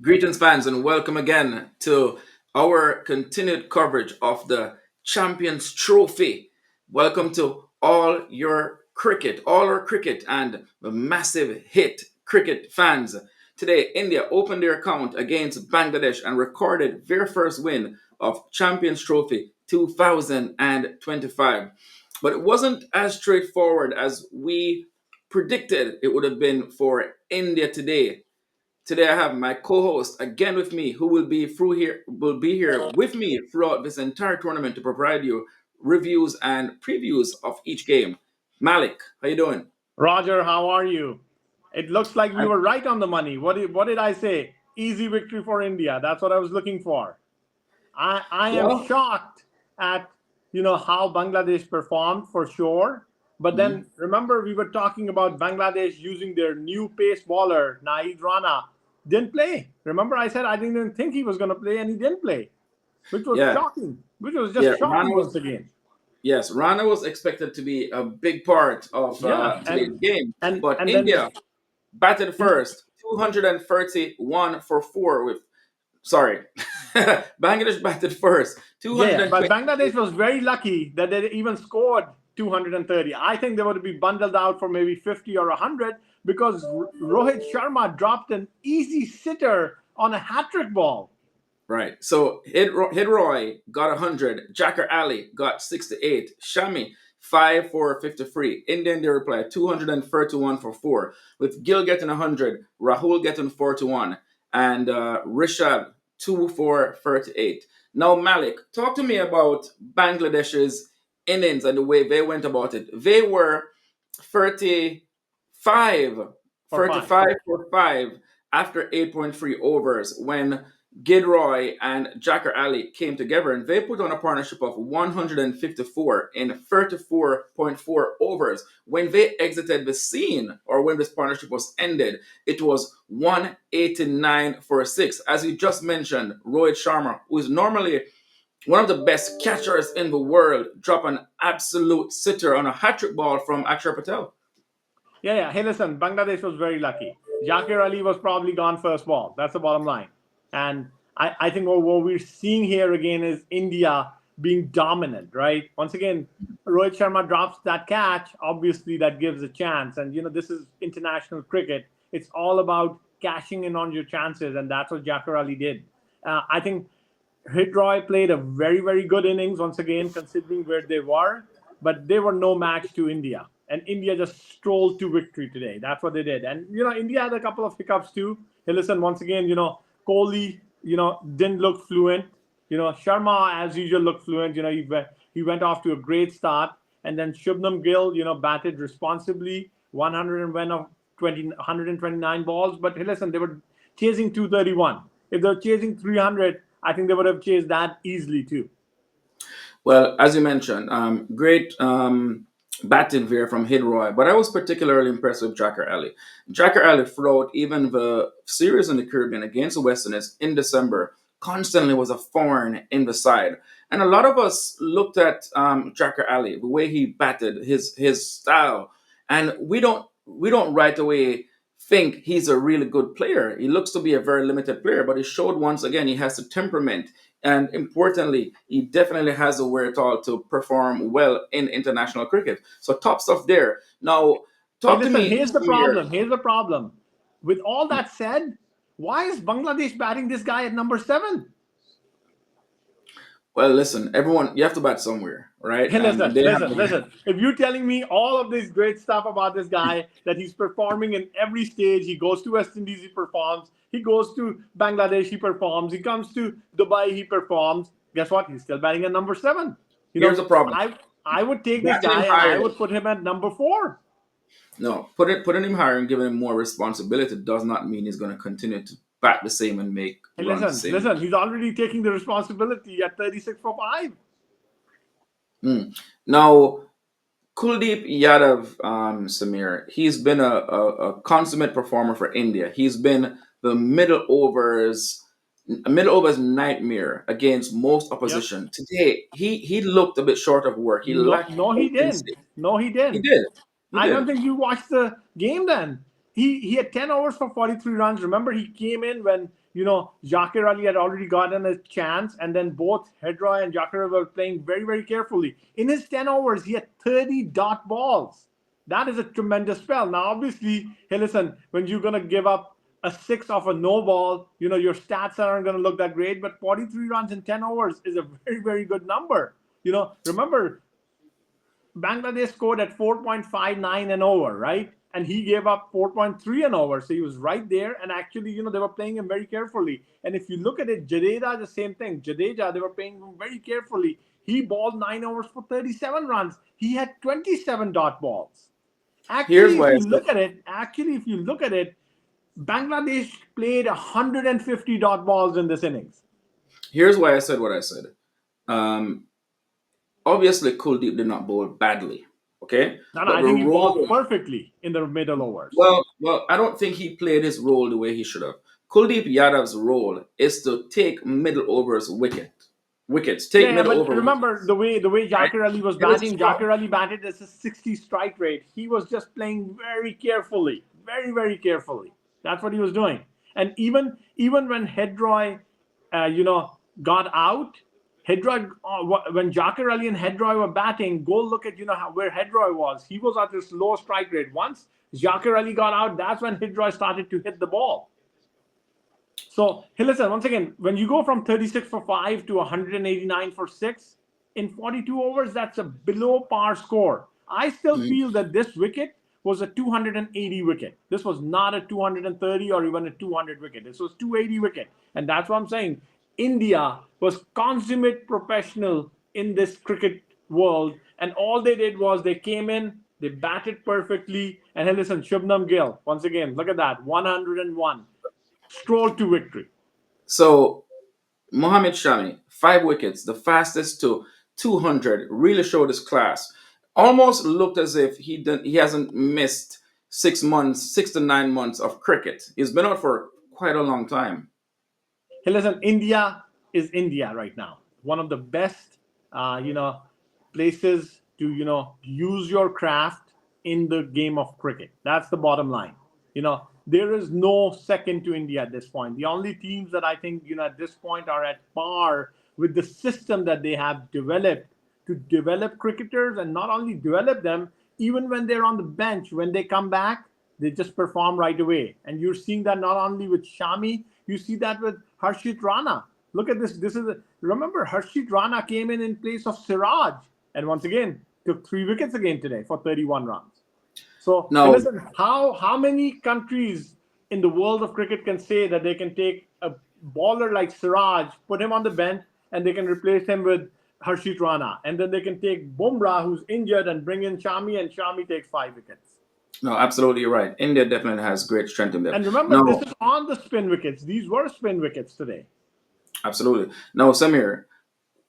Greetings, fans, and welcome again to our continued coverage of the Champions Trophy. Welcome to all our cricket, and the massive hit cricket fans. Today, India opened their account against Bangladesh and recorded their first win of Champions Trophy 2025. But it wasn't as straightforward as we predicted it would have been for India today. Today I have my co-host again with me, who will be here with me throughout this entire tournament to provide you reviews and previews of each game. Malik, how you doing? Roger, how are you? It looks like we I'm, were right on the money. What did I say? Easy victory for India. That's what I was looking for. I am well, shocked at how Bangladesh performed for sure. But mhm. then remember we were talking about Bangladesh using their new pace bowler, Naeed Rana, didn't play. Remember I said I didn't even think he was gonna play and he didn't play, which was Yeah, shocking. Which was yeah. just shocking once again. Rana was expected to be a big part of Yeah, today's game, but and then India batted first, 231 for four with sorry, Bangladesh batted first, yeah, but 220. Bangladesh was very lucky that they even scored 230. I think they would be bundled out for maybe 50 or 100 because Rohit Sharma dropped an easy sitter on a hat trick ball. Right. So Hidroy got 100. Jacker Ali got 68. Shami, 5 for 53. Indian they replied 231 for 4. With Gill getting 100, Rahul getting 41, and Rishabh, 2 for 38. Now, Malik, talk to me about Bangladesh's innings and the way they went about it. They were 35, For five. 35 for 5 after 8.3 overs when Gilroy and Jacker Ali came together and they put on a partnership of 154 in 34.4 overs. When they exited the scene, or when this partnership was ended, it was 189 for a 6. As you just mentioned, Rohit Sharma, who is normally one of the best catchers in the world, dropped an absolute sitter on a hat trick ball from Akshar Patel. Yeah, yeah. Hey, listen, Bangladesh was very lucky. Zakir Ali was probably gone first ball. That's the bottom line. And I think what we're seeing here again is India being dominant, right? Once again, Rohit Sharma drops that catch. Obviously, that gives a chance. And, this is international cricket. It's all about cashing in on your chances. And that's what Zakir Ali did. I think Hridoy played a very, very good innings once again, considering where they were, but they were no match to India. And India just strolled to victory today. That's what they did. And, India had a couple of hiccups too. Hey, listen, once again, Kohli, didn't look fluent. Sharma, as usual, looked fluent. He went off to a great start. And then Shubman Gill, batted responsibly, 100 and went off 129 balls. But hey, listen, they were chasing 231. If they were chasing 300, I think they would have chased that easily too. Well, as you mentioned, great batting there from Hidroy, but I was particularly impressed with Jacker Ali. Jacker Ali throughout even the series in the Caribbean against the West Indies in December constantly was a thorn in the side. And a lot of us looked at Jacker Ali, the way he batted, his style, and we don't right away think he's a really good player. He looks to be a very limited player, but he showed once again he has the temperament, and importantly, he definitely has the wherewithal to perform well in international cricket. So top stuff there. Now, Hey, talk to listen, me here's the here. problem. Here's the problem. With all that said, why is Bangladesh batting this guy at number seven? Well, listen, everyone, you have to bat somewhere, right? Hey, And listen, they have. listen, listen. If you're telling me all of this great stuff about this guy, that he's performing in every stage, he goes to West Indies, he performs. He goes to Bangladesh, he performs. He comes to Dubai, he performs. Guess what? He's still batting at number seven. You Here's know, the problem. I would take this Batting him guy and I higher. would put him at number four. No, putting him higher and giving him more responsibility does not mean he's going to continue to bat the same and make Hey, runs the listen, same. listen. He's already taking the responsibility at 36 for five. Mm. Now, Kuldeep Yadav, Samir, he's been a consummate performer for India. He's been the middle overs nightmare against most Yep. opposition. Today, he looked a bit short of work. He No, lacked no, he didn't. potency. No, he He didn't. did. He I don't did. think you watched the game then. he had 10 overs for 43 runs. Remember, he came in when Zakir Ali had already gotten a chance, and then both Hridoy and Zakir were playing very, very carefully. In his 10 overs, he had 30 dot balls. That is a tremendous spell. Now, obviously, hey, listen, when you're gonna give up a six off a no ball, your stats aren't gonna look that great. But 43 runs in 10 overs is a very, very good number. Remember, Bangladesh scored at 4.59 and over, right? And he gave up 4.3 and over. So he was right there. And actually, they were playing him very carefully. And if you look at it, Jadeja, the same thing. Jadeja, they were playing him very carefully. He balled 9 overs for 37 runs. He had 27 dot balls. Here's Actually, if why I you said. look at it, Bangladesh played 150 dot balls in this innings. Here's why I said what I said. Um, Obviously, Kuldeep did not bowl badly. Okay, No, but I the think he balled role. perfectly in the middle overs. Well, I don't think he played his role the way he should have. Kuldeep Yadav's role is to take middle overs wickets, take Yeah, middle but over remember wickets. the way Right? Zakir Ali was It is his batting. job. Zakir Ali batted as a 60 strike rate. He was just playing very carefully, very, very carefully. That's what he was doing. And even when Hridoy, got out, Hridoy when Zakir Ali and Hridoy were batting, go look at where Hridoy was. He was at this low strike rate. Once Zakir Ali got out, that's when Hridoy started to hit the ball. So, hey, listen, once again, when you go from 36 for 5 to 189 for 6 in 42 overs, that's a below par score. I still Mhm. feel that this wicket was a 280 wicket. This was not a 230 or even a 200 wicket. This was 280 wicket. And that's what I'm saying. India was consummate professional in this cricket world. And all they did was they came in, they batted perfectly. And hey, listen, Shubman Gill, once again, look at that, 101 stroll to victory. So Mohammed Shami, 5 wickets, the fastest to 200, really showed his class. Almost looked as if he hasn't missed 6 months, 6 to 9 months of cricket. He's been out for quite a long time. Hey, listen, India is India right now. One of the best, places to use your craft in the game of cricket. That's the bottom line. There is no second to India at this point. The only teams that I think at this point are at par with the system that they have developed to develop cricketers, and not only develop them, even when they're on the bench, when they come back, they just perform right away. And you're seeing that not only with Shami, you see that with Harshit Rana. Look at this. Remember, Harshit Rana came in place of Siraj, and once again took 3 wickets again today for 31 runs. So, hey, Now, listen, how many countries in the world of cricket can say that they can take a baller like Siraj, put him on the bench, and they can replace him with Harshit Rana, and then they can take Bumrah, who's injured, and bring in Shami, and Shami takes 5 wickets. no, absolutely you're right. India definitely has great strength in them. And remember, this No, is on the spin wickets. These were spin wickets today. absolutely. No, Samir,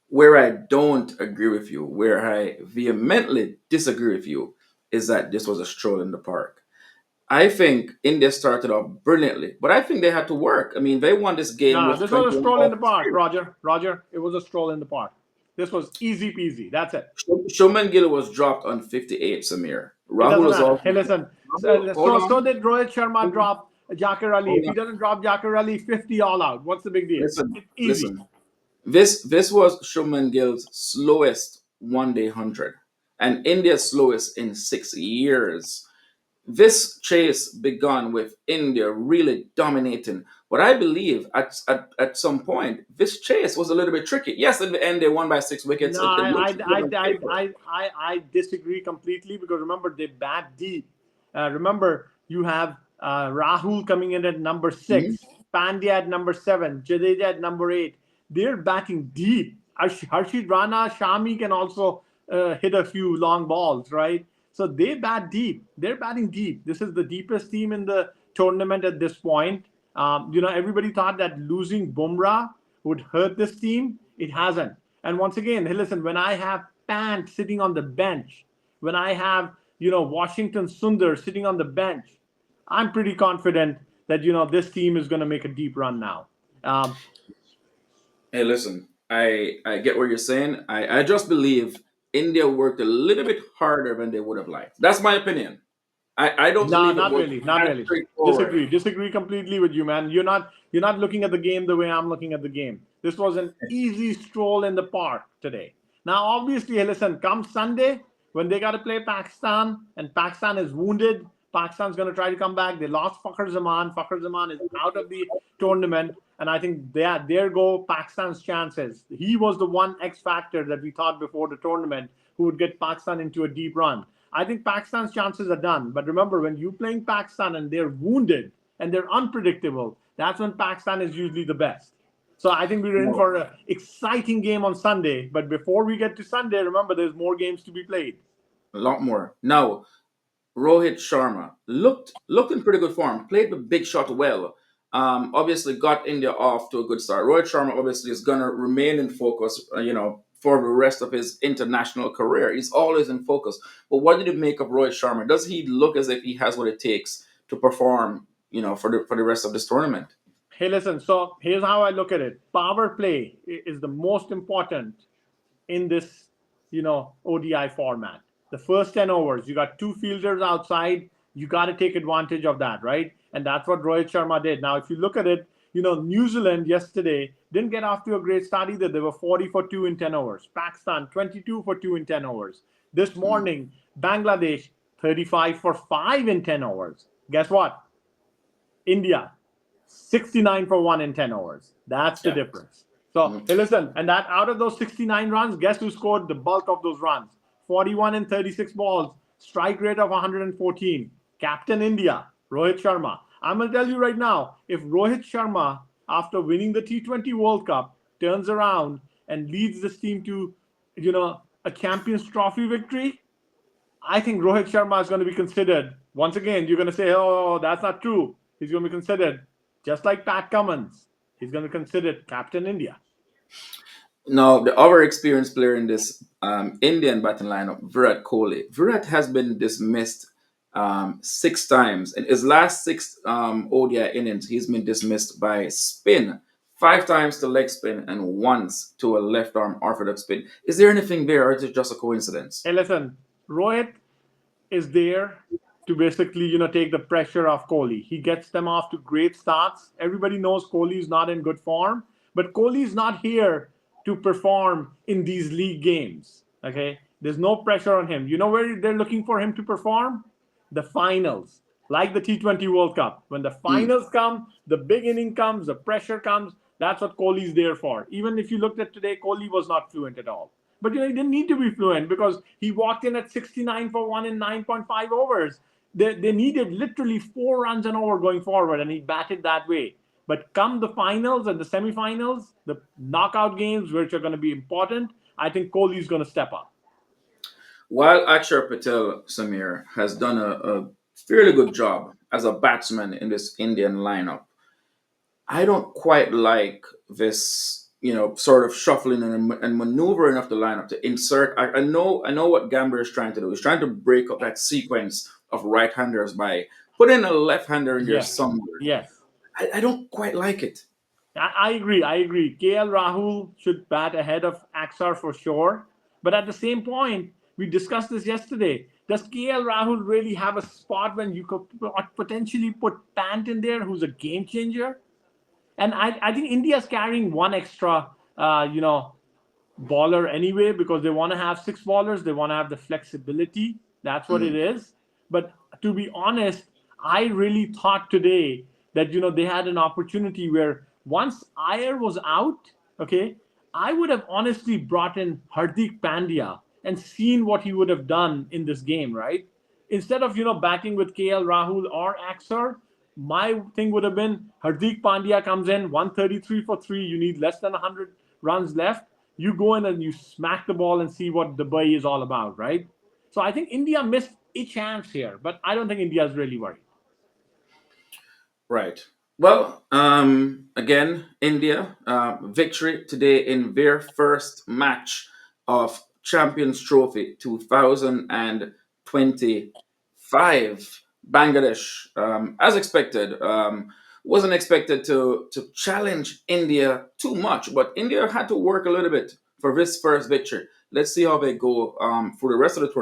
where I don't agree with you, where I vehemently disagree with you, is that this was a stroll in the park. I think India started off brilliantly, but I think they had to work. I mean, they won this game No, with this was a 21 stroll in balls the to park, zero. Roger. Roger, it was a stroll in the park. This was easy peasy. That's it. Shubman Gill was dropped on 58, Samir. It Rahul doesn't was matter. also. Hey, listen. Rahul, hold So on. did Rohit Sharma Hold on. drop Jakar Ali. Hold If he on. doesn't drop Jakar Ali, 50 all out. What's the big deal? Listen, It's easy. listen. This was Shubman Gill's slowest 1-day 100 and India's slowest in 6 years. This chase began with India really dominating, but I believe at some point this chase was a little bit tricky. Yes, in the end they won by 6 wickets. No, It looks good on paper. I disagree completely, because remember, they bat deep. Remember, you have Rahul coming in at number Mhm. 6, Pandya at number 7, Jadeja at number 8. They're batting deep. Harshit Rana, Shami can also hit a few long balls, right? So they bat deep. They're batting deep. This is the deepest team in the tournament at this point. Everybody thought that losing Bumrah would hurt this team. It hasn't. And once again, hey, listen, when I have Pant sitting on the bench, when I have, Washington Sundar sitting on the bench, I'm pretty confident that, this team is going to make a deep run now. Um, Hey, listen, I get what you're saying. I just believe India worked a little bit harder than they would have liked. That's my opinion. I don't No, believe it not was really, not as really. straightforward. Disagree completely with you, man. You're not looking at the game the way I'm looking at the game. This was an easy stroll in the park today. Now, obviously, hey, listen, come Sunday when they got to play Pakistan and Pakistan is wounded, Pakistan's going to try to come back. They lost Fakhar Zaman. Fakhar Zaman is out of the tournament, and I think there go Pakistan's chances. He was the one X factor that we thought before the tournament who would get Pakistan into a deep run. I think Pakistan's chances are done. But remember, when you're playing Pakistan and they're wounded and they're unpredictable, that's when Pakistan is usually the best. So I think we're in No, for an exciting game on Sunday. But before we get to Sunday, remember there's more games to be played. a lot more. Now, Rohit Sharma looked in pretty good form. Played the big shot well. Obviously got India off to a good start. Rohit Sharma obviously is gonna remain in focus. For the rest of his international career, he's always in focus. But what did you make of Rohit Sharma? Does he look as if he has what it takes to perform? For the rest of this tournament. Hey, listen. So here's how I look at it. Power play is the most important in this, ODI format. The first 10 overs, you got two fielders outside. You got to take advantage of that, right? And that's what Rohit Sharma did. Now, if you look at it, New Zealand yesterday didn't get off to a great start either. They were 40 for 2 in 10 overs. Pakistan, 22 for 2 in 10 overs. This Mm. morning, Bangladesh, 35 for 5 in 10 overs. Guess what? India, 69 for 1 in 10 overs. That's the Yeah. difference. So, Mm. hey, listen, and that out of those 69 runs, guess who scored the bulk of those runs? 41 in 36 balls, strike rate of 114. Captain India, Rohit Sharma. I'm going to tell you right now, if Rohit Sharma, after winning the T20 World Cup, turns around and leads this team to, a Champions Trophy victory, I think Rohit Sharma is going to be considered. Once again, you're going to say, oh, that's not true. He's going to be considered, just like Pat Cummins, he's going to be considered Captain India. Now, the other experienced player in this Indian batting lineup, Virat Kohli. Virat has been dismissed 6 times. In his last six ODI innings, he's been dismissed by spin, 5 times to leg spin, and once to a left arm orthodox spin. Is there anything there, or is it just a coincidence? Hey, listen, Rohit is there to basically, take the pressure off Kohli. He gets them off to great starts. Everybody knows Kohli is not in good form, but Kohli is not here to perform in these league games. Okay, there's no pressure on him. You know where they're looking for him to perform? The finals, like the T20 World Cup. When the Mm. finals come, the big inning comes, the pressure comes. That's what Kohli's there for. Even if you looked at today, Kohli was not fluent at all. But he didn't need to be fluent because he walked in at 69 for 1 in 9.5 overs. They needed literally 4 runs an over going forward, and he batted that way. But come the finals and the semifinals, the knockout games, which are going to be important, I think Kohli's going to step up. While Akshar Patel Samir has done a fairly good job as a batsman in this Indian lineup, I don't quite like this, sort of shuffling and maneuvering of the lineup to insert. I know what Gamber is trying to do. He's trying to break up that sequence of right-handers by putting a left-hander in there Yes, somewhere. yes. I don't quite like it. I agree. I agree. KL Rahul should bat ahead of Axar for sure. But at the same point, we discussed this yesterday. Does KL Rahul really have a spot when you could potentially put Pant in there, who's a game changer? And I think India's carrying one extra, baller anyway because they want to have six ballers. They want to have the flexibility. That's what it Mm. is. But to be honest, I really thought today that they had an opportunity where once Iyer was out, okay, I would have honestly brought in Hardik Pandya and seen what he would have done in this game, right? Instead of batting with KL Rahul or Axar, my thing would have been Hardik Pandya comes in 133 for 3. You need less than 100 runs left. You go in and you smack the ball and see what Dubai is all about, right? So I think India missed a chance here, but I don't think India is really worried. Right. Well, again, India victory today in their first match of Champions Trophy 2025. Bangladesh, as expected, wasn't expected to challenge India too much, but India had to work a little bit for this first victory. let's see how they go for the rest of the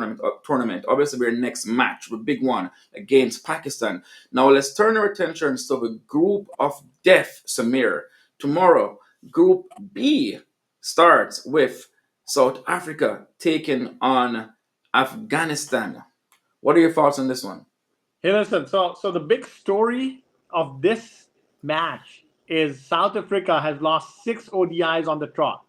tournament. Obviously, their next match, the big one against Pakistan. Now, let's turn our attention to the group of death, Samir. Tomorrow, Group B starts with South Africa taking on Afghanistan. What are your thoughts on this one? Hey, listen. So the big story of this match is South Africa has lost 6 ODIs on the trot,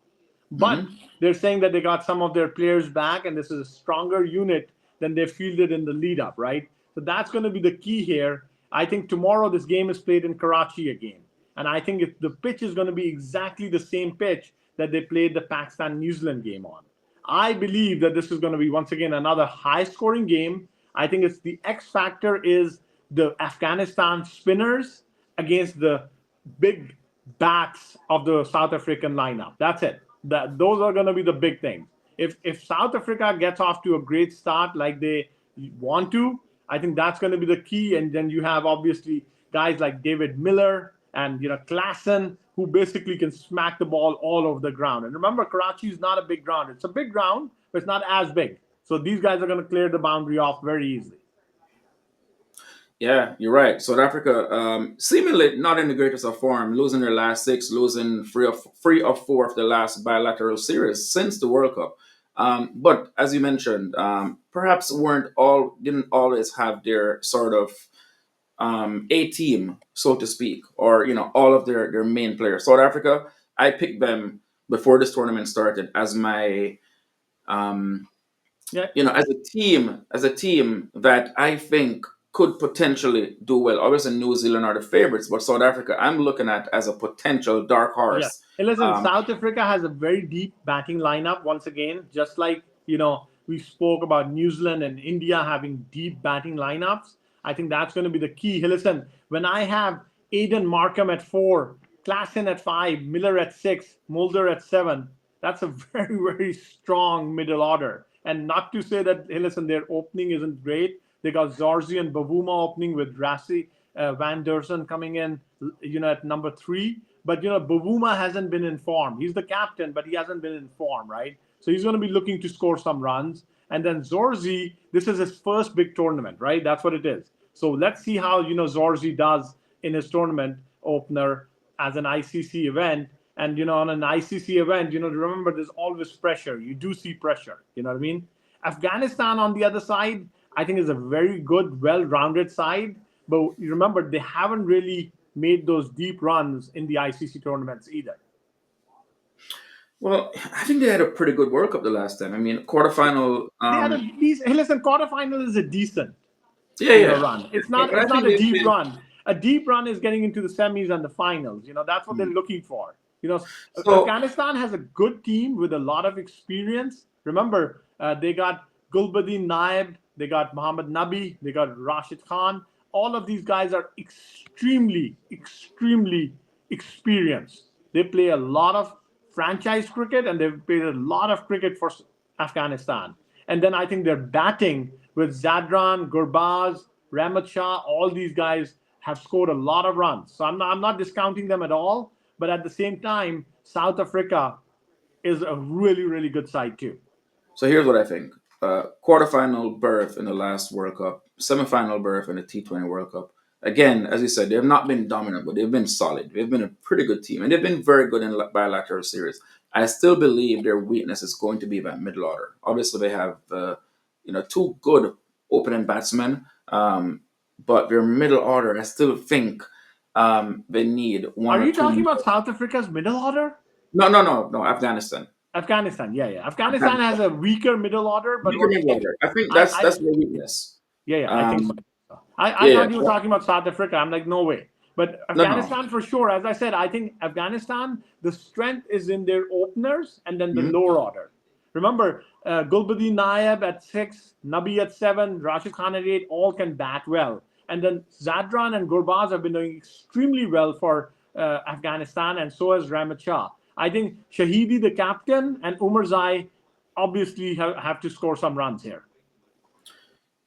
but Hmm. they're saying that they got some of their players back, and this is a stronger unit than they fielded in the lead up, right? So that's going to be the key here. I think tomorrow this game is played in Karachi again, and I think the pitch is going to be exactly the same pitch that they played the Pakistan New Zealand game on. I believe that this is going to be once again another high scoring game. I think it's the X factor is the Afghanistan spinners against the big bats of the South African lineup. That's it. Those are going to be the big things. If South Africa gets off to a great start like they want to, I think that's going to be the key. And then you have obviously guys like David Miller and Klassen, who basically can smack the ball all over the ground. And remember, Karachi is not a big ground. It's a big ground, but it's not as big. So these guys are going to clear the boundary off very easily. Yeah, you're right. South Africa, seemingly not in the greatest of form, losing their last six, losing three of four of the last bilateral series since the World Cup. But as you mentioned, perhaps weren't all didn't always have their sort of a team, so to speak, or all of their main players. South Africa, I picked them before this tournament started as my um, Yeah, as a team that I think could potentially do well. Obviously, New Zealand are the favorites, but South Africa, I'm looking at as a potential dark yeah. horse. Hey, listen, Um, South Africa has a very deep batting lineup once again, just like, we spoke about New Zealand and India having deep batting lineups. I think that's going to be the key. Hey, listen, when I have Aiden Markham at 4, Klassen at 5, Miller at 6, Mulder at 7, that's a very, very strong middle order. And not to say that, hey, listen, their opening isn't great. They got Zorzi and Bavuma opening with Rassi, Van Dersen coming in, at number 3. But Bavuma hasn't been in form. He's the captain, but he hasn't been in form, right? So he's going to be looking to score some runs. And then Zorzi, this is his first big tournament, right? That's what it is. So let's see how Zorzi does in his tournament opener as an ICC event. And on an ICC event, remember there's always pressure. You do see pressure. You know what I mean? Afghanistan on the other side, I think is a very good, well-rounded side. But remember, they haven't really made those deep runs in the ICC tournaments either. well, I think they had a pretty good World Cup the last time. I mean, quarterfinal. They had a decent. Hey, listen, quarterfinal is a decent, Yeah, yeah. run. It's Yeah, not. but I It's not think a they've deep been. run. A deep run is getting into the semis and the finals. That's what they're looking for. So Afghanistan has a good team with a lot of experience. Remember, they got Gulbuddin Naib, they got Mohammed Nabi, they got Rashid Khan. All of these guys are extremely, extremely experienced. They play a lot of franchise cricket and they've played a lot of cricket for Afghanistan. And then I think they're batting with Zadran, Gurbaz, Rahmat Shah. All these guys have scored a lot of runs. So I'm not discounting them at all. But at the same time, South Africa is a really, really good side too. So here's what I think: quarterfinal berth in the last World Cup, semifinal berth in the T20 World Cup. Again, as you said, they have not been dominant, but they've been solid. They've been a pretty good team, and they've been very good in bilateral series. I still believe their weakness is going to be that middle order. Obviously, they have two good opening batsmen, but their middle order, I still think they need one Are or you two talking more. about South Africa's middle order? No, no, no, no. Afghanistan. Afghanistan, yeah, yeah. Afghanistan has Afghanistan. a weaker middle order, but Weaker once middle again, order. I think I, that's I that's their weakness. yeah, yeah, I think so. Um, I yeah, thought you were yeah. talking about South Africa. I'm like, no way. But No, no. Afghanistan for sure. As I said, I think Afghanistan, the strength is in their openers and then the Mhm. lower order. Remember, Gulbuddin Naib at 6, Nabi at 7, Rashid Khan at 8, all can bat well. And then Zadran and Gurbaz have been doing extremely well for Afghanistan, and so has Rahmat Shah. I think Shahidi, the captain, and Umar Zai obviously have to score some runs here.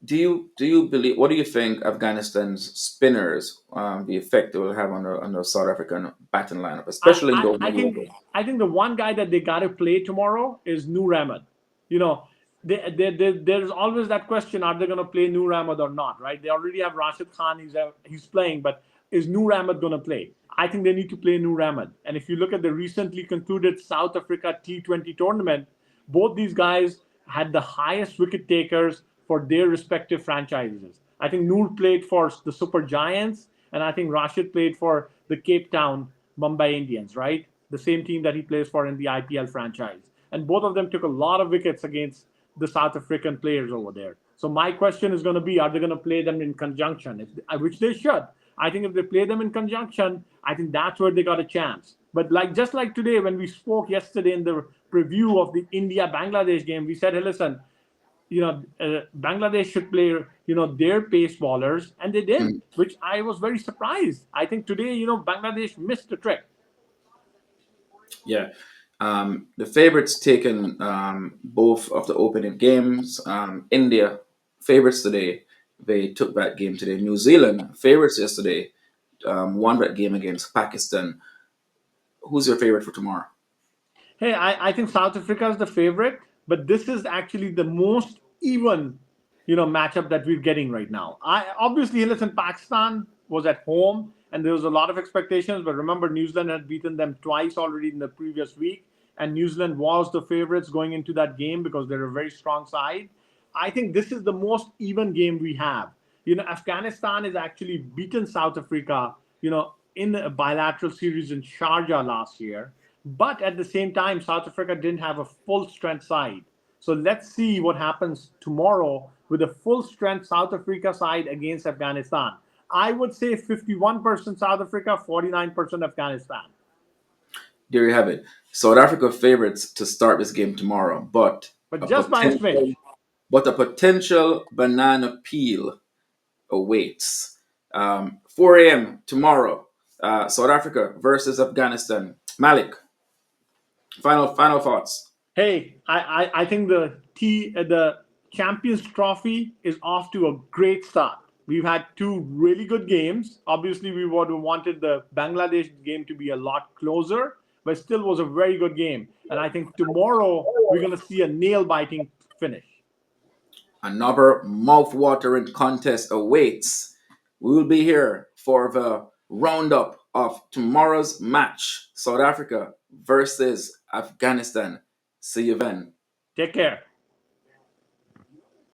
Do you believe? What do you think Afghanistan's spinners, the effect they will have on the South African batting lineup, I, especially in I, those I middle think overs? I think the one guy that they got to play tomorrow is Noor Ahmed. You know, there's always that question: are they going to play Noor Ahmed or not? Right? They already have Rashid Khan. He's playing, but is Noor Ahmed going to play? I think they need to play Noor Ahmed. And if you look at the recently concluded South Africa T20 tournament, both these guys had the highest wicket takers for their respective franchises. I think Noor played for the Super Giants, and I think Rashid played for the Cape Town Mumbai Indians, right? The same team that he plays for in the IPL franchise. And both of them took a lot of wickets against the South African players over there. So my question is going to be: are they going to play them in conjunction? Which they should. I think if they play them in conjunction, I think that's where they got a chance. But like just like today, when we spoke yesterday in the preview of the India Bangladesh game, we said, hey, listen, Bangladesh should play, their pace bowlers, and they didn't, Mm, which I was very surprised. I think today, Bangladesh missed the trick. yeah. The favorites taken both of the opening games. India favorites today. They took that game today. New Zealand favorites yesterday. Won that game against Pakistan. Who's your favorite for tomorrow? Hey, I think South Africa is the favorite, but this is actually the most even, matchup that we're getting right now. I obviously listen. Pakistan was at home, and there was a lot of expectations. But remember, New Zealand had beaten them twice already in the previous week, and New Zealand was the favorites going into that game because they're a very strong side. I think this is the most even game we have. Afghanistan has actually beaten South Africa, in a bilateral series in Sharjah last year. But at the same time, South Africa didn't have a full strength side. So let's see what happens tomorrow with a full strength South Africa side against Afghanistan. I would say 51% South Africa, 49% Afghanistan. There you have it. South Africa favorites to start this game tomorrow, But just by a smidge. a potential banana peel awaits. 4 a.m. tomorrow. South Africa versus Afghanistan. Malik, final thoughts. Hey, I think the Champions Trophy is off to a great start. We've had two really good games. Obviously, we would have wanted the Bangladesh game to be a lot closer, but still was a very good game. And I think tomorrow we're going to see a nail biting finish. Another mouth-watering contest awaits. We will be here for the roundup of tomorrow's match. South Africa versus Afghanistan. See you then. Take care.